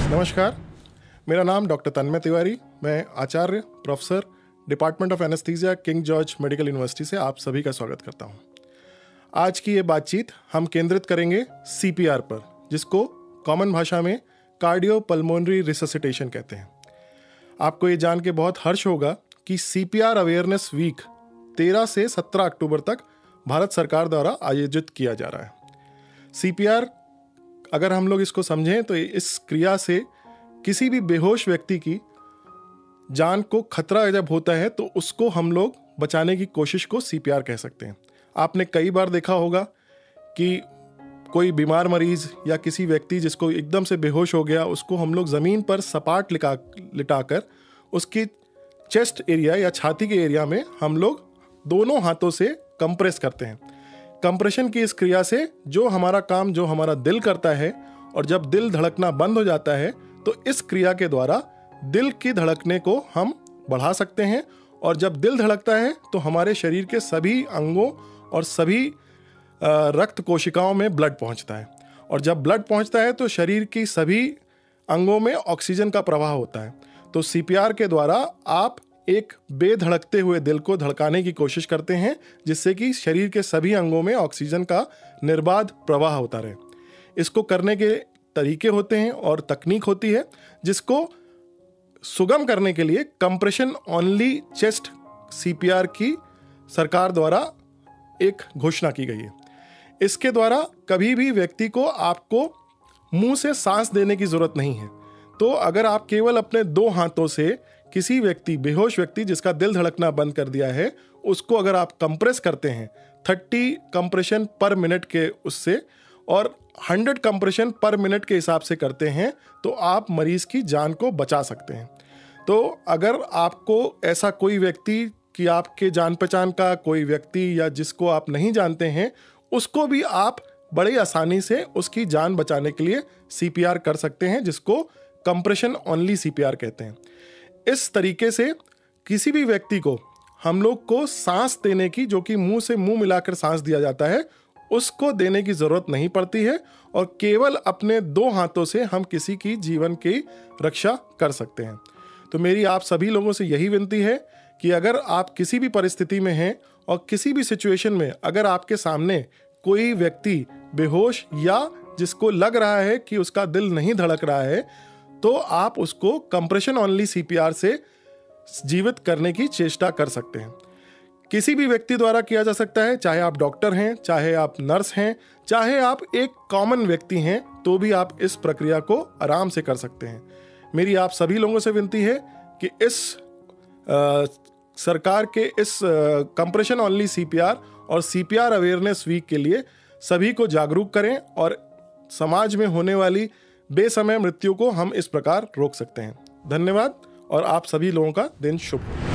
नमस्कार, मेरा नाम डॉक्टर तन्मय तिवारी, मैं आचार्य professor department of anaesthesia King George medical university से आप सभी का स्वागत करता हूं। आज की ये बातचीत हम केंद्रित करेंगे CPR पर, जिसको कॉमन भाषा में कार्डियो पल्मोनरी रिससिटेशन कहते हैं। आपको ये जान के बहुत हर्ष होगा कि CPR अवेयरनेस वीक 13 से 17 अक्टूबर तक भारत सरकार द्वारा आयोजित किया जा रहा है। CPR अगर हम लोग इसको समझें तो इस क्रिया से किसी भी बेहोश व्यक्ति की जान को खतरा जब होता है तो उसको हम लोग बचाने की कोशिश को CPR कह सकते हैं। आपने कई बार देखा होगा कि कोई बीमार मरीज या किसी व्यक्ति जिसको एकदम से बेहोश हो गया, उसको हम लोग ज़मीन पर सपाट लिटाकर उसकी चेस्ट एरिया या छाती के एरिया में हम लोग दोनों हाथों से कंप्रेस करते हैं। कंप्रेशन की इस क्रिया से जो हमारा काम, जो हमारा दिल करता है, और जब दिल धड़कना बंद हो जाता है तो इस क्रिया के द्वारा दिल की धड़कने को हम बढ़ा सकते हैं। और जब दिल धड़कता है तो हमारे शरीर के सभी अंगों और सभी रक्त कोशिकाओं में ब्लड पहुंचता है, और जब ब्लड पहुंचता है तो शरीर की सभी अंगों में ऑक्सीजन का प्रवाह होता है। तो CPR के द्वारा आप एक बेधड़कते हुए दिल को धड़काने की कोशिश करते हैं, जिससे कि शरीर के सभी अंगों में ऑक्सीजन का निर्बाध प्रवाह होता रहे। इसको करने के तरीके होते हैं और तकनीक होती है, जिसको सुगम करने के लिए कंप्रेशन ओनली चेस्ट CPR की सरकार द्वारा एक घोषणा की गई है। इसके द्वारा कभी भी व्यक्ति को आपको मुंह से सांस देने की जरूरत नहीं है। तो अगर आप केवल अपने 2 हाथों से किसी व्यक्ति, बेहोश व्यक्ति जिसका दिल धड़कना बंद कर दिया है, उसको अगर आप कंप्रेस करते हैं 30 कंप्रेशन पर मिनट के उससे और 100 कंप्रेशन पर मिनट के हिसाब से करते हैं तो आप मरीज की जान को बचा सकते हैं। तो अगर आपको ऐसा कोई व्यक्ति कि आपके जान पहचान का कोई व्यक्ति या जिसको आप नहीं जानते हैं, उसको भी आप बड़ी आसानी से उसकी जान बचाने के लिए CPR कर सकते हैं, जिसको कंप्रेशन ओनली CPR कहते हैं। इस तरीके से किसी भी व्यक्ति को हम लोग को सांस देने की, जो कि मुंह से मुंह मिलाकर सांस दिया जाता है, उसको देने की जरूरत नहीं पड़ती है, और केवल अपने 2 हाथों से हम किसी की जीवन की रक्षा कर सकते हैं। तो मेरी आप सभी लोगों से यही विनती है कि अगर आप किसी भी परिस्थिति में हैं और किसी भी सिचुएशन में अगर आपके सामने कोई व्यक्ति बेहोश या जिसको लग रहा है कि उसका दिल नहीं धड़क रहा है, तो आप उसको कंप्रेशन ओनली CPR से जीवित करने की चेष्टा कर सकते हैं। किसी भी व्यक्ति द्वारा किया जा सकता है, चाहे आप डॉक्टर हैं, चाहे आप नर्स हैं, चाहे आप एक कॉमन व्यक्ति हैं, तो भी आप इस प्रक्रिया को आराम से कर सकते हैं। मेरी आप सभी लोगों से विनती है कि इस सरकार के इस कंप्रेशन ओनली CPR और CPR अवेयरनेस वीक के लिए सभी को जागरूक करें, और समाज में होने वाली बेसमय मृत्यु को हम इस प्रकार रोक सकते हैं। धन्यवाद, और आप सभी लोगों का दिन शुभ हो।